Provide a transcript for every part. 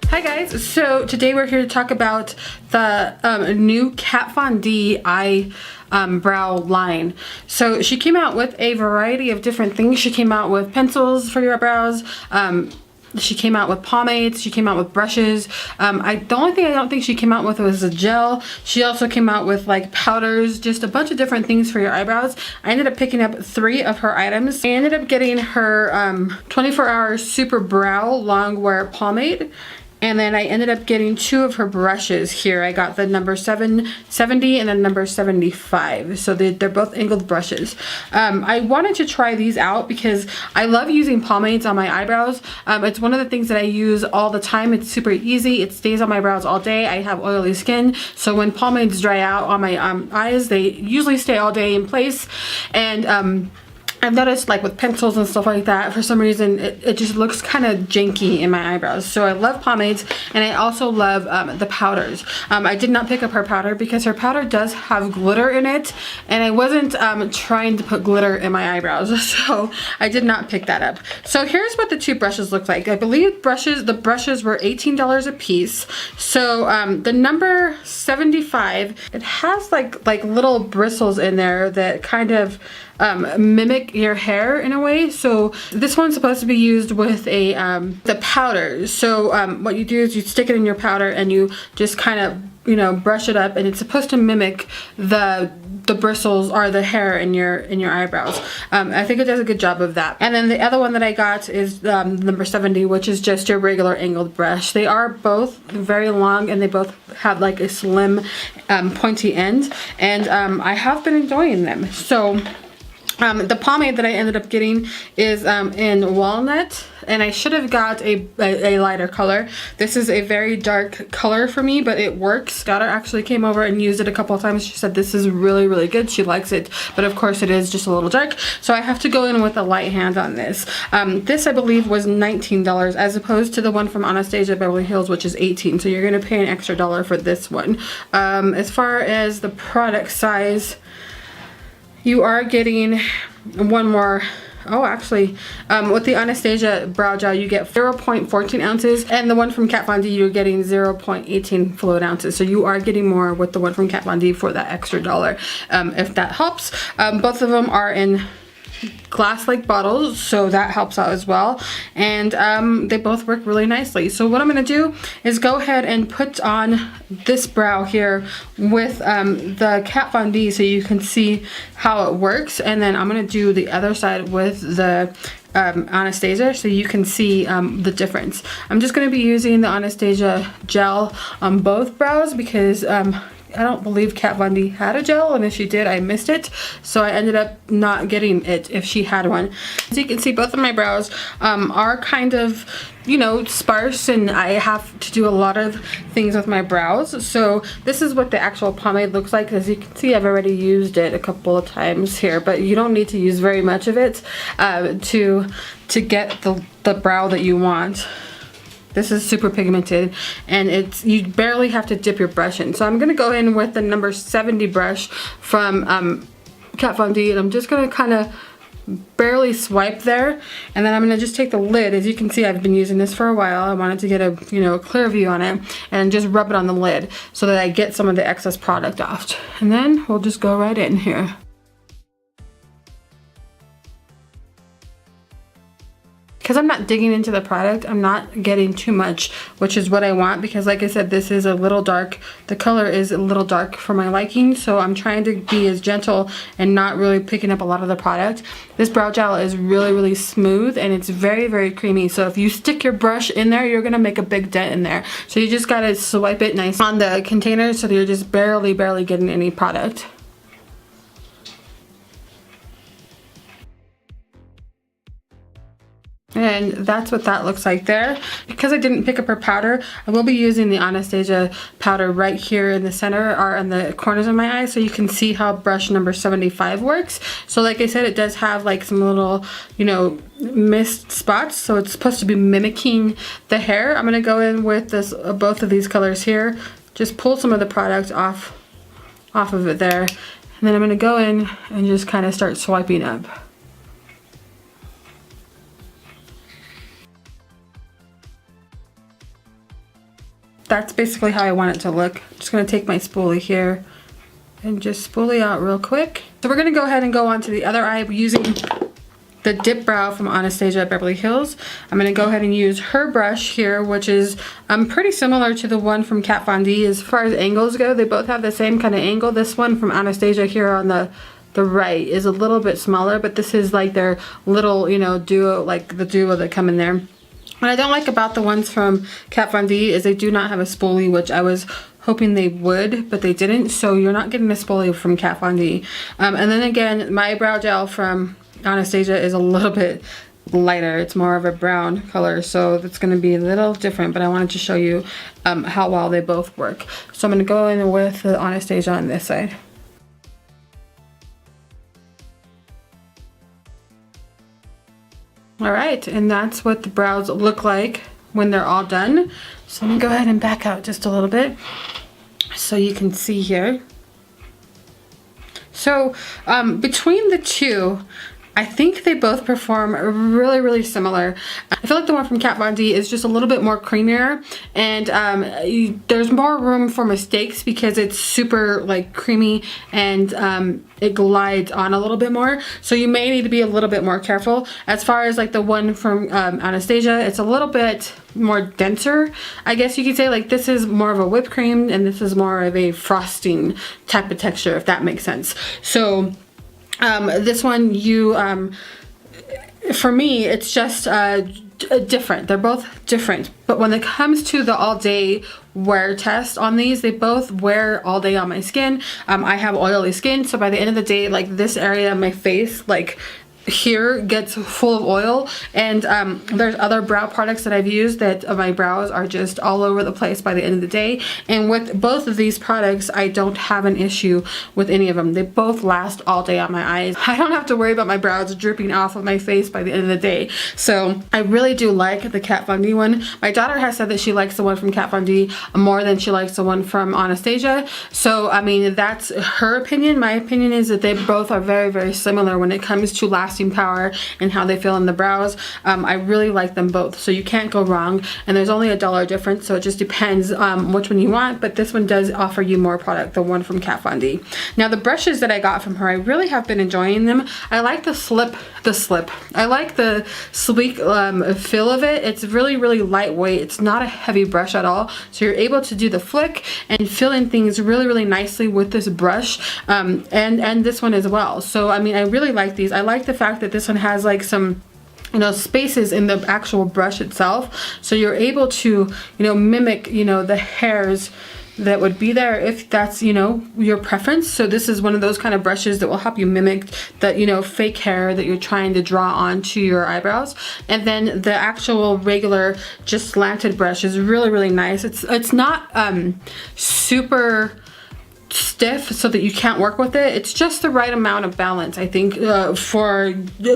Hi guys, so today we're here to talk about the new Kat Von D brow line. So she came out with a variety of different things. She came out with pencils for your brows. She came out with pomades. She came out with brushes. The only thing I don't think she came out with was a gel. She also came out with like powders, just a bunch of different things for your eyebrows. I ended up picking up 3 of her items. I ended up getting her 24-hour super brow long wear pomade. And then I ended up getting 2 of her brushes here. I got the number 770 and then number 75. So they're both angled brushes. I wanted to try these out because I love using pomades on my eyebrows. It's one of the things that I use all the time. It's super easy. It stays on my brows all day. I have oily skin. So when pomades dry out on my eyes, they usually stay all day in place. And I've noticed like with pencils and stuff like that, for some reason it just looks kind of janky in my eyebrows. So I love pomades, and I also love the powders. I did not pick up her powder because her powder does have glitter in it, and I wasn't trying to put glitter in my eyebrows, so I did not pick that up. So here's what the 2 brushes look like. I believe the brushes were $18 a piece. So the number 75, it has like little bristles in there that kind of mimic your hair in a way. So this one's supposed to be used with a the powder. So what you do is you stick it in your powder and you just kind of, you know, brush it up, and it's supposed to mimic the bristles or the hair in your eyebrows. I think it does a good job of that. And then the other one that I got is number 70, which is just your regular angled brush. They are both very long, and they both have like a slim pointy end, and I have been enjoying them. So the pomade that I ended up getting is in walnut, and I should have got a lighter color. This is a very dark color for me, but it works. Daughter actually came over and used it a couple of times. She said this is really, really good. She likes it, but of course it is just a little dark. So I have to go in with a light hand on this. This I believe was $19 as opposed to the one from Anastasia Beverly Hills, which is $18. So you're gonna pay an extra $1 for this one. As far as the product size, you are getting one more. Oh, actually, with the Anastasia brow gel, you get 0.14 ounces, and the one from Kat Von D, you're getting 0.18 fluid ounces. So you are getting more with the one from Kat Von D for that extra $1, if that helps. Both of them are in glass-like bottles, so that helps out as well, and they both work really nicely. So what I'm going to do is go ahead and put on this brow here with the Kat Von D so you can see how it works, and then I'm going to do the other side with the Anastasia so you can see the difference. I'm just going to be using the Anastasia gel on both brows because I don't believe Kat Von D had a gel, and if she did, I missed it. So I ended up not getting it if she had one. As you can see, both of my brows are kind of, you know, sparse, and I have to do a lot of things with my brows. So this is what the actual pomade looks like. As you can see, I've already used it a couple of times here, but you don't need to use very much of it to get the brow that you want. This is super pigmented, and you barely have to dip your brush in. So I'm gonna go in with the number 70 brush from Kat Von D, and I'm just gonna kind of barely swipe there, and then I'm gonna just take the lid. As you can see, I've been using this for a while. I wanted to get a, you know, a clear view on it, and just rub it on the lid so that I get some of the excess product off. And then we'll just go right in here. Because I'm not digging into the product, I'm not getting too much, which is what I want, because like I said, this is a little dark. The color is a little dark for my liking, so I'm trying to be as gentle and not really picking up a lot of the product. This brow gel is really, really smooth, and it's very, very creamy. So if you stick your brush in there, you're gonna make a big dent in there. So you just gotta swipe it nice on the container so that you're just barely getting any product. And that's what that looks like there. Because I didn't pick up her powder, I will be using the Anastasia powder right here in the center or in the corners of my eyes, so you can see how brush number 75 works. So like I said, it does have like some little, you know, mist spots, so it's supposed to be mimicking the hair. I'm gonna go in with this both of these colors here, just pull some of the product off of it there, and then I'm gonna go in and just kind of start swiping up. that's basically how I want it to look. I'm just gonna take my spoolie here and just spoolie out real quick. So we're gonna go ahead and go on to the other eye using the Dip Brow from Anastasia at Beverly Hills. I'm gonna go ahead and use her brush here, which is pretty similar to the one from Kat Von D as far as angles go. They both have the same kind of angle. This one from Anastasia here on the right is a little bit smaller, but this is like their little, you know, duo, like the duo that come in there. What I don't like about the ones from Kat Von D is they do not have a spoolie, which I was hoping they would, but they didn't. So you're not getting a spoolie from Kat Von D. And then again, my brow gel from Anastasia is a little bit lighter. It's more of a brown color, so it's going to be a little different, but I wanted to show you how well they both work. So I'm going to go in with the Anastasia on this side. Alright, and that's what the brows look like when they're all done. So let me go ahead and back out just a little bit so you can see here. So between the two, I think they both perform really, really similar. I feel like the one from Kat Von D is just a little bit more creamier, and there's more room for mistakes because it's super like creamy and it glides on a little bit more. So you may need to be a little bit more careful. As far as like the one from Anastasia, it's a little bit more denser, I guess you could say. Like this is more of a whipped cream and this is more of a frosting type of texture, if that makes sense. So this one, for me, it's just different. They're both different. But when it comes to the all day wear test on these, they both wear all day on my skin. I have oily skin, so by the end of the day, like this area of my face, like here gets full of oil, and there's other brow products that I've used that my brows are just all over the place by the end of the day, and with both of these products I don't have an issue with any of them. They both last all day on my eyes. I don't have to worry about my brows dripping off of my face by the end of the day. So I really do like the Kat Von D one. My daughter has said that she likes the one from Kat Von D more than she likes the one from Anastasia, so I mean that's her opinion. My opinion is that they both are very, very similar when it comes to lasting power and how they feel in the brows. I really like them both, so you can't go wrong, and there's only $1 difference, so it just depends which one you want, but this one does offer you more product, the one from Kat Von D. Now the brushes that I got from her, I really have been enjoying them. I like the slip. I like the sleek feel of it. It's really, really lightweight. It's not a heavy brush at all, so you're able to do the flick and fill in things really, really nicely with this brush, and this one as well. So I mean, I really like these. I like the fact that this one has like some, you know, spaces in the actual brush itself, so you're able to, you know, mimic, you know, the hairs that would be there if that's, you know, your preference. So this is one of those kind of brushes that will help you mimic that, you know, fake hair that you're trying to draw onto your eyebrows. And then the actual regular just slanted brush is really, really nice. It's not super stiff so that you can't work with it. It's just the right amount of balance, I think, for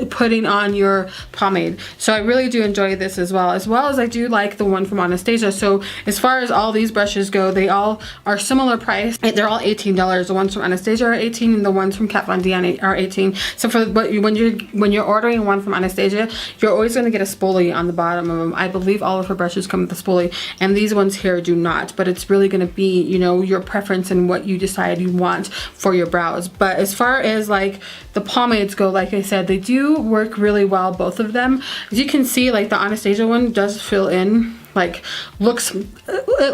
putting on your pomade. So I really do enjoy this as well as I do like the one from Anastasia. So as far as all these brushes go, they all are similar price. They're all $18. The ones from Anastasia are $18 and the ones from Kat Von D are $18. So for when you're ordering one from Anastasia, you're always going to get a spoolie on the bottom of them. I believe all of her brushes come with a spoolie, and these ones here do not, but it's really going to be, you know, your preference and what you decide you want for your brows. But as far as like the pomades go, like I said, they do work really well, both of them. As you can see, like the Anastasia one does fill in, like it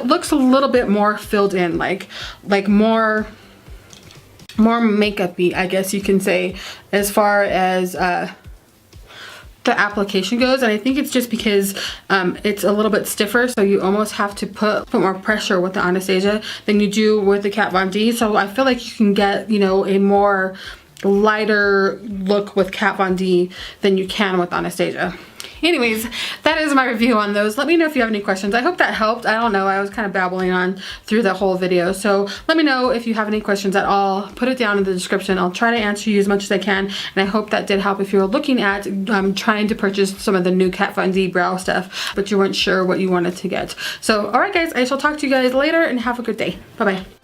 looks a little bit more filled in, like more makeup-y, I guess you can say, as far as the application goes. And I think it's just because it's a little bit stiffer, so you almost have to put more pressure with the Anastasia than you do with the Kat Von D. So I feel like you can get, you know, a more lighter look with Kat Von D than you can with Anastasia. Anyways, that is my review on those. Let me know if you have any questions. I hope that helped. I don't know, I was kind of babbling on through the whole video. So let me know if you have any questions at all. Put it down in the description. I'll try to answer you as much as I can. And I hope that did help if you were looking at trying to purchase some of the new Kat Von D brow stuff, but you weren't sure what you wanted to get. So, alright guys, I shall talk to you guys later and have a good day. Bye-bye.